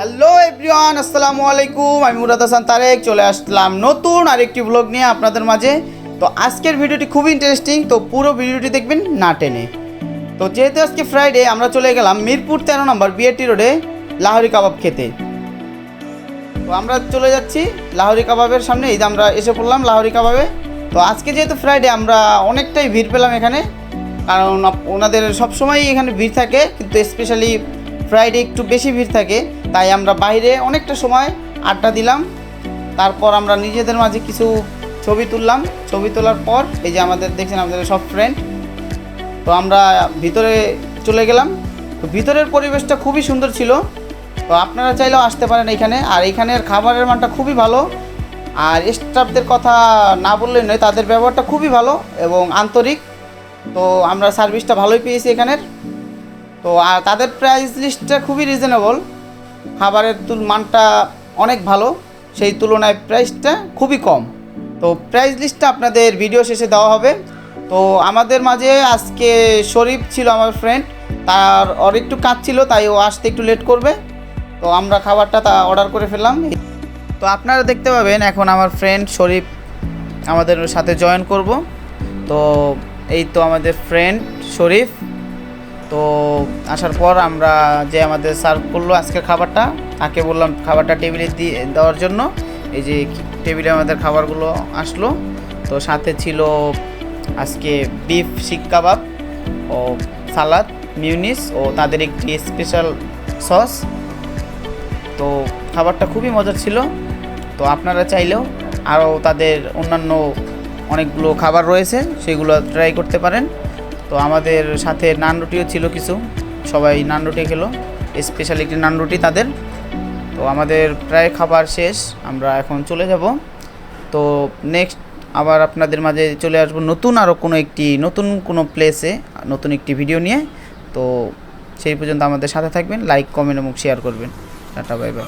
Hello everyone, আসসালামু আলাইকুম। আমি মুরাদ হাসান তারেক চলে আসলাম নতুন আরেকটি ব্লগ নিয়ে আপনাদের মাঝে। তো আজকের ভিডিওটি খুবই ইন্টারেস্টিং, তো পুরো ভিডিওটি দেখবেন না টেনে। তো যেহেতু আজকে ফ্রাইডে, আমরা চলে গেলাম মিরপুর 13 নম্বর বিআরটি রোডে লাহোরি কাবাব খেতে। তো আমরা চলে যাচ্ছি লাহোরি কাবাবের সামনে, এই যে আমরা এসে পড়লাম লাহোরি কাবাবে। তো আজকে যেহেতু ফ্রাইডে, আমরা অনেকটাই ভিড় পেলাম এখানে, কারণ ওনাদের সবসময়ই এখানে ভিড় থাকে, কিন্তু স্পেশালি ফ্রাইডে একটু বেশি ভিড় থাকে। তাই আমরা বাইরে অনেকটা সময় আড্ডা দিলাম, তারপর আমরা নিজেদের মাঝে কিছু ছবি তুললাম। ছবি তোলার পর এই যে আমাদের দেখছেন আমাদের সব ফ্রেন্ড, তো আমরা ভিতরে চলে গেলাম। তো ভিতরের পরিবেশটা খুবই সুন্দর ছিল, তো আপনারা চাইলেও আসতে পারেন এখানে। আর এখানের খাবারের মানটা খুবই ভালো, আর স্টাফদের কথা না বললেই নয়, তাদের ব্যবহারটা খুবই ভালো এবং আন্তরিক। তো আমরা সার্ভিসটা ভালোই পেয়েছি এখানের। তো আর তাদের প্রাইস লিস্টটা খুবই রিজনেবল, খাবারের মানটা অনেক ভালো, সেই তুলনায় প্রাইসটা খুবই কম। তো প্রাইস লিস্টটা আপনাদের ভিডিও শেষে দেওয়া হবে। তো আমাদের মাঝে আজকে শরীফ ছিল, আমার ফ্রেন্ড, তার ওর একটু কাজ ছিল, তাই ও আসতে একটু লেট করবে। তো আমরা খাবারটা অর্ডার করে ফেললাম। তো আপনারা দেখতে পাবেন এখন আমার ফ্রেন্ড শরীফ আমাদের সাথে জয়েন করব। তো এই তো আমাদের ফ্রেন্ড শরীফ। তো আসার পর আমরা যে আমাদের সার্ভ করলো আজকের খাবারটা, তাকে বললাম খাবারটা টেবিলে দিয়ে দেওয়ার জন্য। এই যে টেবিলে আমাদের খাবারগুলো আসলো। তো সাথে ছিল আজকে বিফ শিক কাবাব ও সালাদ, মিউনিস ও তাদের একটি স্পেশাল সস। তো খাবারটা খুবই মজার ছিল। তো আপনারা চাইলেও আরও তাদের অন্যান্য অনেকগুলো খাবার রয়েছে, সেগুলো ট্রাই করতে পারেন। তো আমাদের সাথে নান রুটিও ছিল কিছু, সবাই নান রুটি খেলো, স্পেশাল একটি নান রুটি তাদের। তো আমাদের প্রায় খাবার শেষ, আমরা এখন চলে যাব। তো নেক্সট আবার আপনাদের মাঝে চলে আসবো নতুন আরও নতুন কোনো প্লেসে, নতুন একটি ভিডিও নিয়ে। তো সেই পর্যন্ত আমাদের সাথে থাকবেন, লাইক, কমেন্ট এবং শেয়ার করবেন। Tata, bye bye.